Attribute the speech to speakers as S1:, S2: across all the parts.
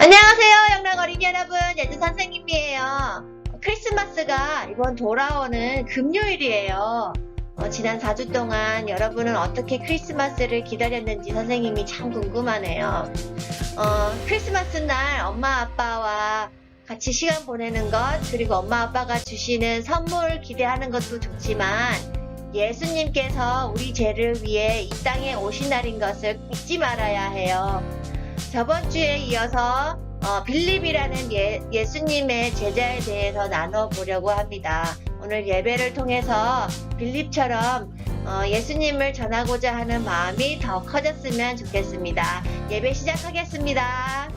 S1: 안녕하세요, 영락 어린이 여러분. 예주 선생님이에요. 크리스마스가 이번 돌아오는 금요일이에요. 지난 4주 동안 여러분은 어떻게 크리스마스를 기다렸는지 선생님이 참 궁금하네요. 크리스마스 날 엄마 아빠와 같이 시간 보내는 것, 그리고 엄마 아빠가 주시는 선물 기대하는 것도 좋지만 예수님께서 우리 죄를 위해 이 땅에 오신 날인 것을 잊지 말아야 해요. 저번 주에 이어서 빌립이라는 예수님의 제자에 대해서 나눠보려고 합니다. 오늘 예배를 통해서 빌립처럼 예수님을 전하고자 하는 마음이 더 커졌으면 좋겠습니다. 예배 시작하겠습니다.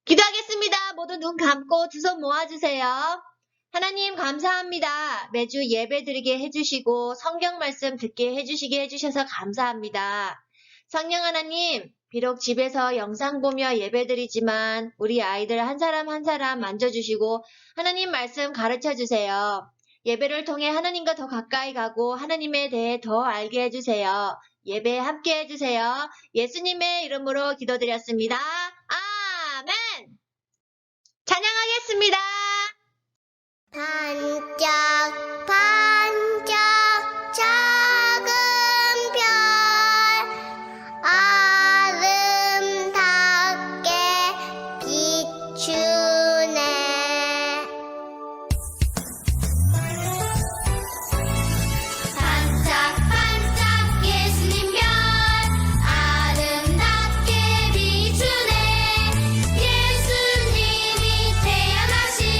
S1: 기도하겠습니다. 모두 눈 감고 두 손 모아주세요. 하나님 감사합니다. 매주 예배 드리게 해주시고 성경 말씀 듣게 해주시게 해주셔서 감사합니다. 성령 하나님, 비록 집에서 영상 보며 예배드리지만 우리 아이들 한 사람 한 사람 만져주시고 하나님 말씀 가르쳐주세요. 예배를 통해 하나님과 더 가까이 가고 하나님에 대해 더 알게 해주세요. 예배에 함께 해주세요. 예수님의 이름으로 기도드렸습니다. 아멘! 찬양하겠습니다.
S2: 반짝 반짝 작은 별 아름답게 비추네. 반짝반짝 예수님 별 아름답게 비추네. 예수님이 태어나신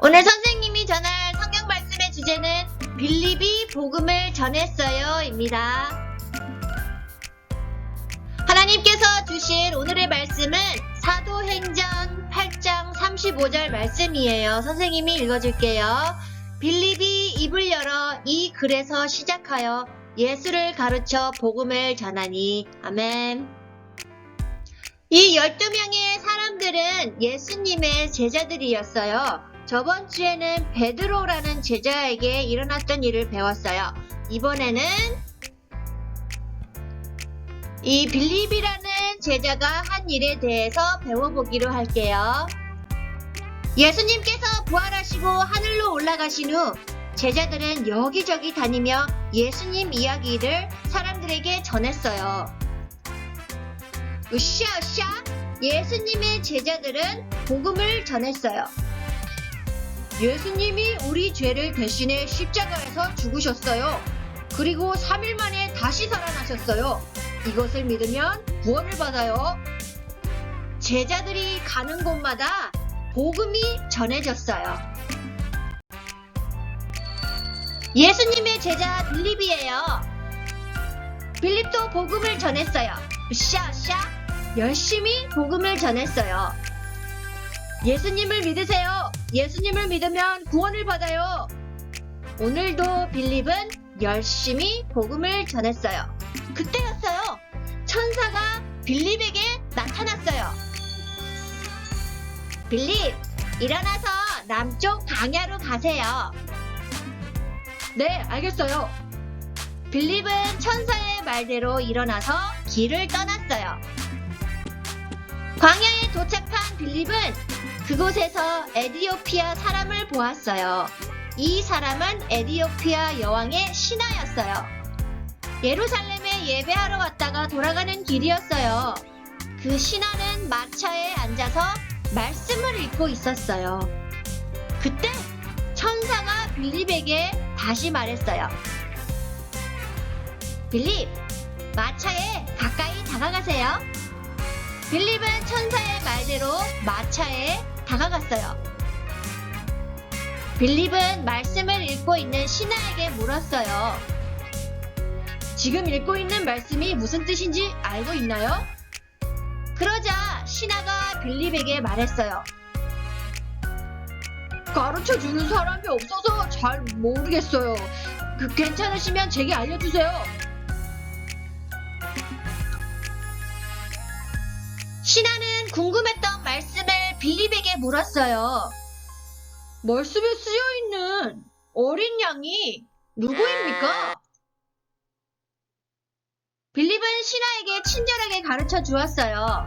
S1: 오늘 선생님이 전할 성경 말씀의 주제는 빌립이 복음을 전했어요입니다. 하나님께서 주신 오늘의 말씀은 사도행전 8장 35절 말씀이에요. 선생님이 읽어줄게요. 빌립이 입을 열어 이 글에서 시작하여 예수를 가르쳐 복음을 전하니. 아멘. 이 12명의 사람들은 예수님의 제자들이었어요. 저번 주에는 베드로라는 제자에게 일어났던 일을 배웠어요. 이번에는 이 빌립이라는 제자가 한 일에 대해서 배워보기로 할게요. 예수님께서 부활하시고 하늘로 올라가신 후 제자들은 여기저기 다니며 예수님 이야기를 사람들에게 전했어요. 으쌰으쌰 예수님의 제자들은 복음을 전했어요. 예수님이 우리 죄를 대신해 십자가에서 죽으셨어요. 그리고 3일 만에 다시 살아나셨어요. 이것을 믿으면 구원을 받아요. 제자들이 가는 곳마다 복음이 전해졌어요. 예수님의 제자 빌립이에요. 빌립도 복음을 전했어요. 으쌰으쌰 열심히 복음을 전했어요. 예수님을 믿으세요. 예수님을 믿으면 구원을 받아요. 오늘도 빌립은 열심히 복음을 전했어요. 그때였어요. 천사가 빌립에게 나타났어요. 빌립, 일어나서 남쪽 광야로 가세요. 네, 알겠어요. 빌립은 천사의 말대로 일어나서 길을 떠났어요. 광야에 도착한 빌립은 그곳에서 에디오피아 사람을 보았어요. 이 사람은 에디오피아 여왕의 신하였어요. 예루살렘에 예배하러 왔다가 돌아가는 길이었어요. 그 신하는 마차에 앉아서 말씀을 읽고 있었어요. 그때 천사가 빌립에게 다시 말했어요. 빌립, 마차에 가까이 다가가세요. 빌립은 천사의 말대로 마차에 다가갔어요. 빌립은 말씀을 읽고 있는 신하에게 물었어요. 지금 읽고 있는 말씀이 무슨 뜻인지 알고 있나요? 그러자 신하가 빌립에게 말했어요. 가르쳐주는 사람이 없어서 잘 모르겠어요. 괜찮으시면 제게 알려주세요. 신하는 궁금했던 말씀을 빌립에게 물었어요. 말씀에 쓰여있는 어린 양이 누구입니까? 빌립은 신하에게 친절하게 가르쳐 주었어요.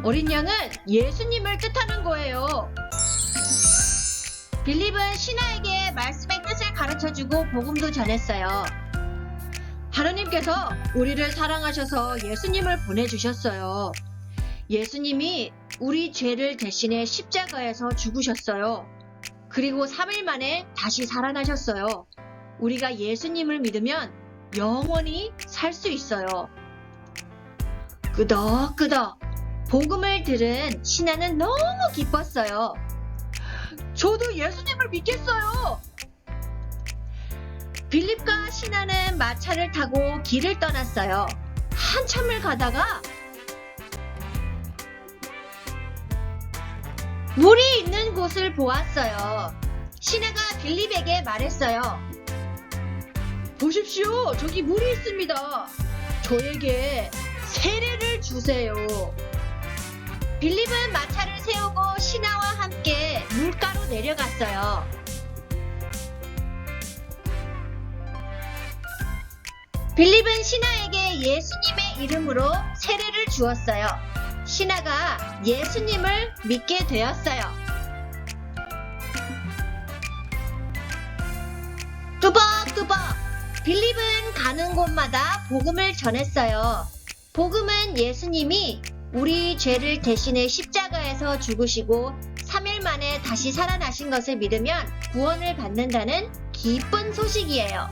S1: 어린 양은 예수님을 뜻하는 거예요. 빌립은 신하에게 말씀의 뜻을 가르쳐주고 복음도 전했어요. 하나님께서 우리를 사랑하셔서 예수님을 보내주셨어요. 예수님이 우리 죄를 대신해 십자가에서 죽으셨어요. 그리고 3일 만에 다시 살아나셨어요. 우리가 예수님을 믿으면 영원히 살 수 있어요. 끄덕끄덕 복음을 들은 신하는 너무 기뻤어요. 저도 예수님을 믿겠어요. 빌립과 신하는 마차를 타고 길을 떠났어요. 한참을 가다가 물이 있는 곳을 보았어요. 신하가 빌립에게 말했어요. 보십시오, 저기 물이 있습니다. 저에게 세례를 주세요. 빌립은 마차를 세우고 신하와 함께 물가로 내려갔어요. 빌립은 신하에게 예수님의 이름으로 세례를 주었어요. 신하가 예수님을 믿게 되었어요. 뚜벅뚜벅 빌립은 가는 곳마다 복음을 전했어요. 복음은 예수님이 우리 죄를 대신해 십자가에서 죽으시고 3일 만에 다시 살아나신 것을 믿으면 구원을 받는다는 기쁜 소식이에요.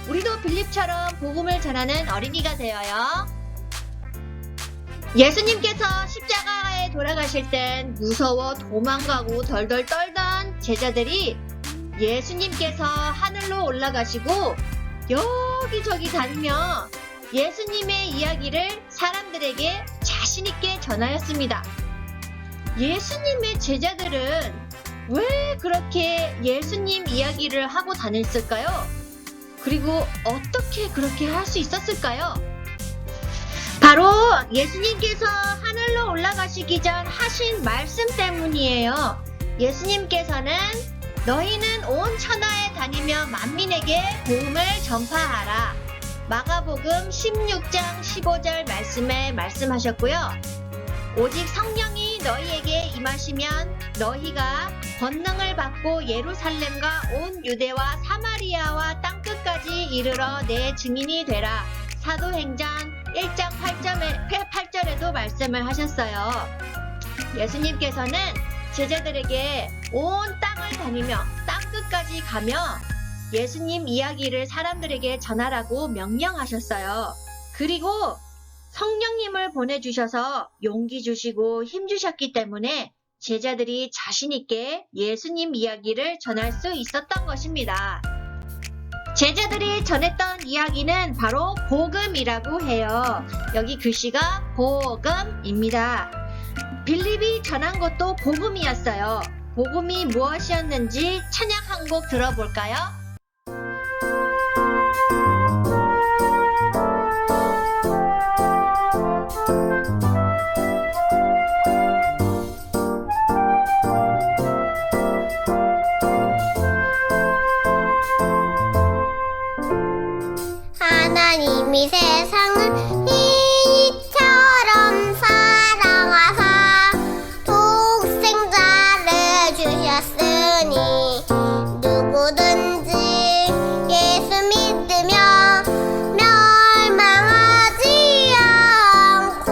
S1: 우리도 빌립처럼 복음을 전하는 어린이가 되어요. 예수님께서 십자가에 돌아가실 땐 무서워 도망가고 덜덜 떨던 제자들이 예수님께서 하늘로 올라가시고 여기저기 다니며 예수님의 이야기를 사람들에게 자신있게 전하였습니다. 예수님의 제자들은 왜 그렇게 예수님 이야기를 하고 다녔을까요? 그리고 어떻게 그렇게 할 수 있었을까요? 바로 예수님께서 하늘로 올라가시기 전 하신 말씀 때문이에요. 예수님께서는 너희는 온 천하에 다니며 만민에게 복음을 전파하라. 마가복음 16장 15절 말씀에 말씀하셨고요. 오직 성령이 너희에게 임하시면 너희가 권능을 받고 예루살렘과 온 유대와 사마리아와 땅끝까지 이르러 내 증인이 되라. 사도행전 1장 8절에도 말씀을 하셨어요. 예수님께서는 제자들에게 온 땅을 다니며 땅끝까지 가며 예수님 이야기를 사람들에게 전하라고 명령하셨어요. 그리고 성령님을 보내주셔서 용기 주시고 힘 주셨기 때문에 제자들이 자신있게 예수님 이야기를 전할 수 있었던 것입니다. 제자들이 전했던 이야기는 바로 복음이라고 해요. 여기 글씨가 복음입니다. 빌립이 전한 것도 복음이었어요. 복음이 무엇이었는지 찬양 한 곡 들어볼까요?
S2: 하나님이 세상을 이처럼 사랑하사 독생자를 주셨으니 누구든지 예수 믿으며 멸망하지 않고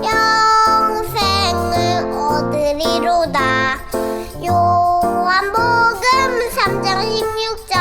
S2: 영생을 얻으리로다. 요한복음 3장 16절.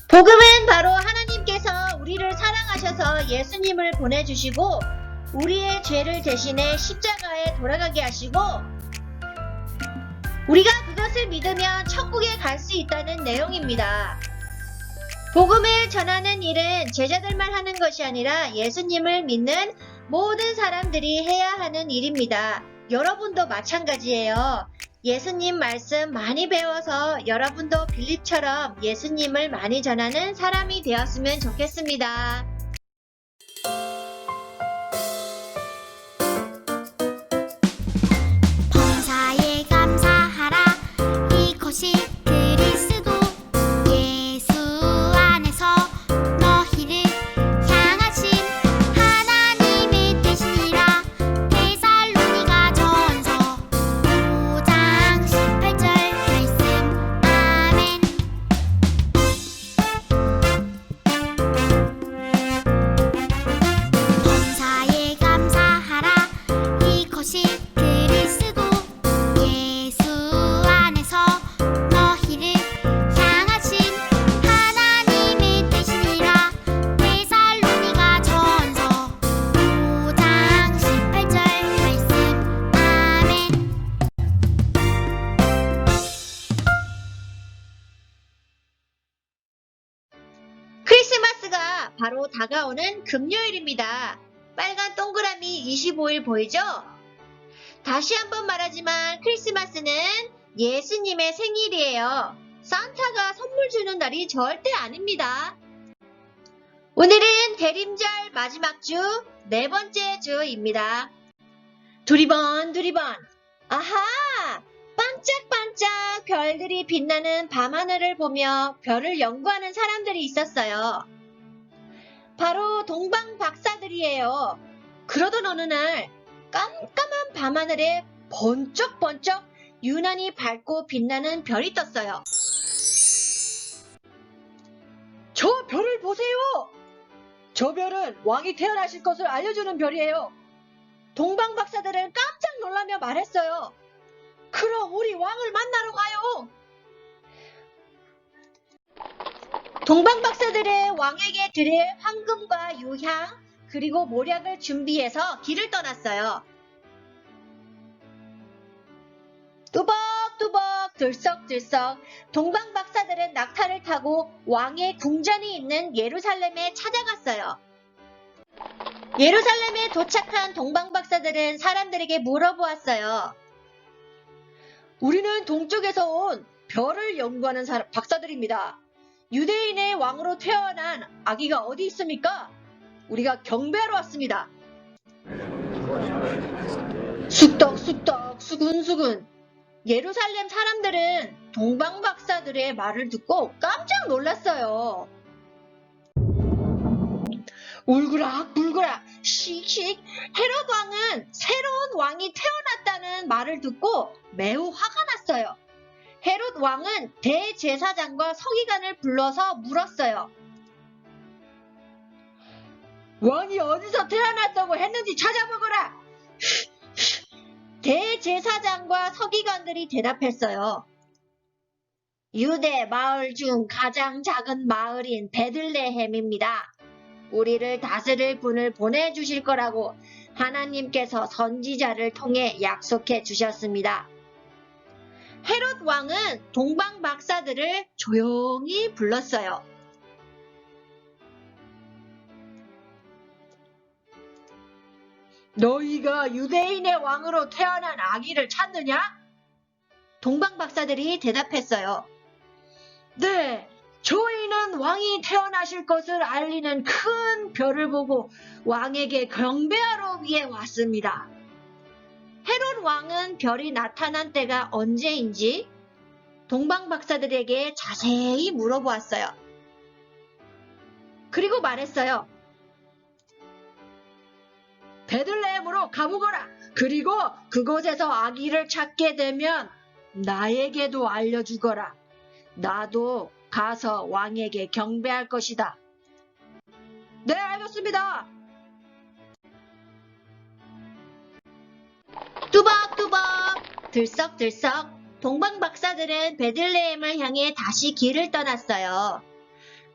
S1: 복음은 바로 하나님께서 우리를 사랑하셔서 예수님을 보내주시고 우리의 죄를 대신해 십자가에 돌아가게 하시고 우리가 그것을 믿으면 천국에 갈 수 있다는 내용입니다. 복음을 전하는 일은 제자들만 하는 것이 아니라 예수님을 믿는 모든 사람들이 해야 하는 일입니다. 여러분도 마찬가지예요. 예수님 말씀 많이 배워서 여러분도 빌립처럼 예수님을 많이 전하는 사람이 되었으면 좋겠습니다.
S2: 범사에 감사하라. 이것이 그리스도 예수 안에서 너희를 향하신 하나님의 뜻이니라. 데살로니가 전서 5장 18절 말씀. 아멘.
S1: 다가오는 금요일입니다. 빨간 동그라미 25일 보이죠? 다시 한번 말하지만 크리스마스는 예수님의 생일이에요. 산타가 선물 주는 날이 절대 아닙니다. 오늘은 대림절 마지막 주, 네 번째 주입니다. 두리번. 아하! 반짝반짝 별들이 빛나는 밤하늘을 보며 별을 연구하는 사람들이 있었어요. 바로 동방 박사들이에요. 그러던 어느 날 깜깜한 밤하늘에 번쩍번쩍 유난히 밝고 빛나는 별이 떴어요. 저 별을 보세요! 저 별은 왕이 태어나실 것을 알려주는 별이에요. 동방 박사들은 깜짝 놀라며 말했어요. 그럼 우리 왕을 만나러 가요. 동방 박사들은 왕에게 드릴 황금과 유향 그리고 모략을 준비해서 길을 떠났어요. 뚜벅뚜벅 들썩들썩 동방 박사들은 낙타를 타고 왕의 궁전이 있는 예루살렘에 찾아갔어요. 예루살렘에 도착한 동방 박사들은 사람들에게 물어보았어요. 우리는 동쪽에서 온 별을 연구하는 박사들입니다. 유대인의 왕으로 태어난 아기가 어디 있습니까? 우리가 경배하러 왔습니다. 쑥덕쑥덕 수근수근. 예루살렘 사람들은 동방 박사들의 말을 듣고 깜짝 놀랐어요. 울그락불그락 씩씩. 헤롯 왕은 새로운 왕이 태어났다는 말을 듣고 매우 화가 났어요. 헤롯 왕은 대제사장과 서기관을 불러서 물었어요. 왕이 어디서 태어났다고 했는지 찾아보거라. 대제사장과 서기관들이 대답했어요. 유대 마을 중 가장 작은 마을인 베들레헴입니다. 우리를 다스릴 분을 보내주실 거라고 하나님께서 선지자를 통해 약속해 주셨습니다. 헤롯 왕은 동방 박사들을 조용히 불렀어요. 너희가 유대인의 왕으로 태어난 아기를 찾느냐? 동방 박사들이 대답했어요. 네, 저희는 왕이 태어나실 것을 알리는 큰 별을 보고 왕에게 경배하러 위해 왔습니다. 헤롯 왕은 별이 나타난 때가 언제인지 동방 박사들에게 자세히 물어보았어요. 그리고 말했어요. 베들레헴으로 가보거라. 그리고 그곳에서 아기를 찾게 되면 나에게도 알려주거라. 나도 가서 왕에게 경배할 것이다. 네, 알겠습니다. 뚜벅뚜벅 들썩들썩 동방 박사들은 베들레헴을 향해 다시 길을 떠났어요.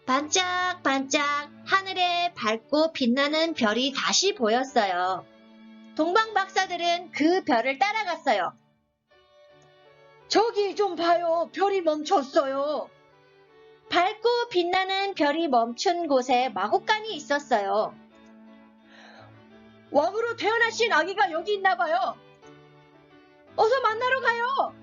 S1: 반짝반짝 하늘에 밝고 빛나는 별이 다시 보였어요. 동방 박사들은 그 별을 따라갔어요. 저기 좀 봐요. 별이 멈췄어요. 밝고 빛나는 별이 멈춘 곳에 마구간이 있었어요. 왕으로 태어나신 아기가 여기 있나 봐요. 어서 만나러 가요.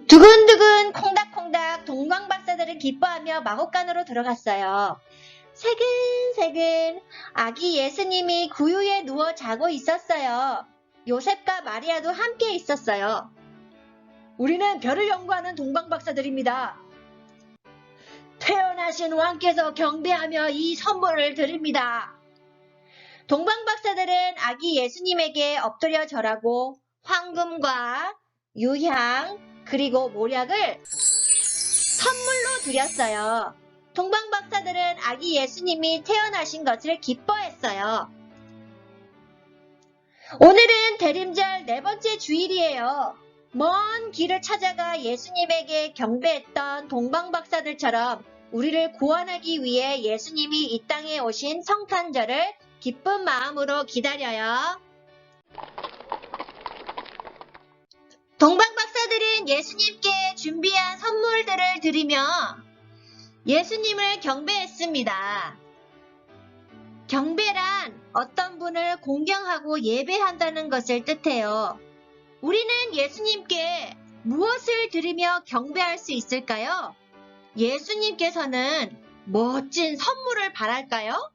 S1: 두근두근 콩닥콩닥 동방 박사들은 기뻐하며 마곡간으로 들어갔어요. 새근새근 아기 예수님이 구유에 누워 자고 있었어요. 요셉과 마리아도 함께 있었어요. 우리는 별을 연구하는 동방 박사들입니다. 태어나신 왕께서 경배하며 이 선물을 드립니다. 동방 박사들은 아기 예수님에게 엎드려 절하고 황금과 유향 그리고 모략을 선물로 드렸어요. 동방 박사들은 아기 예수님이 태어나신 것을 기뻐했어요. 오늘은 대림절 네 번째 주일이에요. 먼 길을 찾아가 예수님에게 경배했던 동방 박사들처럼 우리를 구원하기 위해 예수님이 이 땅에 오신 성탄절을 기쁜 마음으로 기다려요. 동방 박사들은 예수님께 준비한 선물들을 드리며 예수님을 경배했습니다. 경배란 어떤 분을 공경하고 예배한다는 것을 뜻해요. 우리는 예수님께 무엇을 드리며 경배할 수 있을까요? 예수님께서는 멋진 선물을 바랄까요?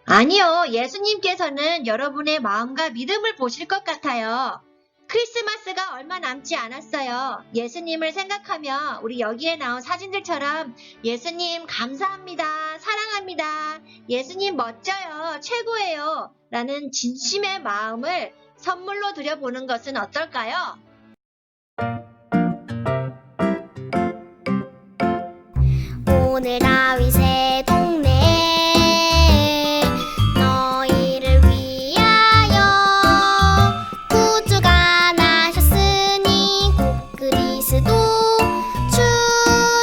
S1: 아니요, 예수님께서는 여러분의 마음과 믿음을 보실 것 같아요. 크리스마스가 얼마 남지 않았어요. 예수님을 생각하며 우리 여기에 나온 사진들처럼 예수님 감사합니다, 사랑합니다, 예수님 멋져요, 최고예요 라는 진심의 마음을 선물로 드려보는 것은 어떨까요?
S2: 오늘 다윗의 동네 너희를 위하여 구주가 나셨으니 곧 그리스도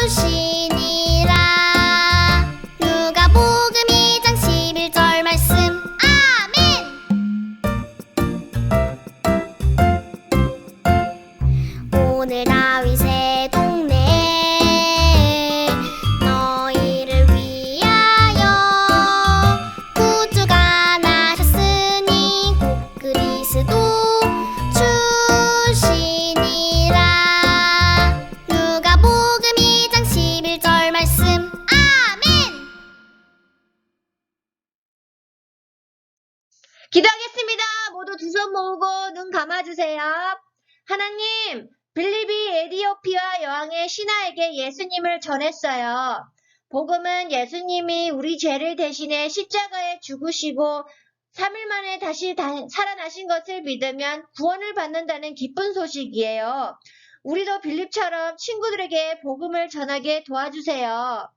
S2: 출신이라. 누가복음 2장 11절 말씀. 아멘. 오늘 다윗의 동네 너희를 위하여 구주가 나셨으니 곧 그리스도 출신이라. 누가복음 2장 11절 말씀. 아멘.
S1: 기도하겠습니다. 모두 두 손 모으고 눈 감아주세요. 하나님, 빌립이 에디오피아 여왕의 신하에게 예수님을 전했어요. 복음은 예수님이 우리 죄를 대신해 십자가에 죽으시고 3일 만에 다시 살아나신 것을 믿으면 구원을 받는다는 기쁜 소식이에요. 우리도 빌립처럼 친구들에게 복음을 전하게 도와주세요.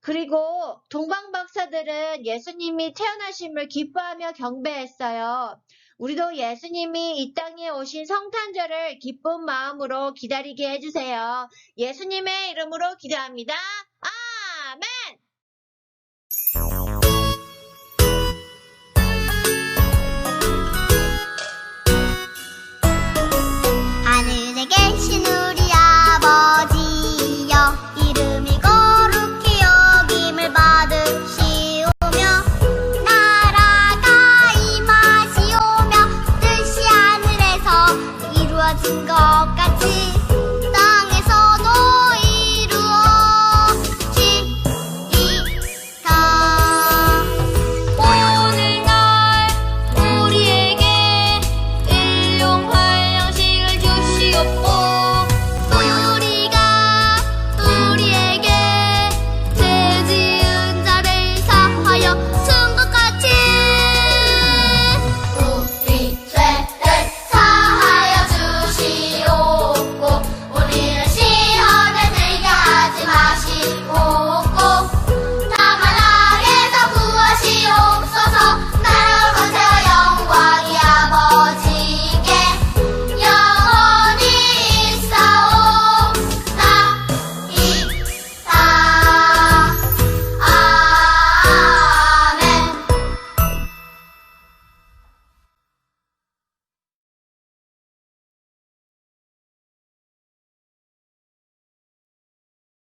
S1: 그리고 동방 박사들은 예수님이 태어나심을 기뻐하며 경배했어요. 우리도 예수님이 이 땅에 오신 성탄절을 기쁜 마음으로 기다리게 해주세요. 예수님의 이름으로 기도합니다.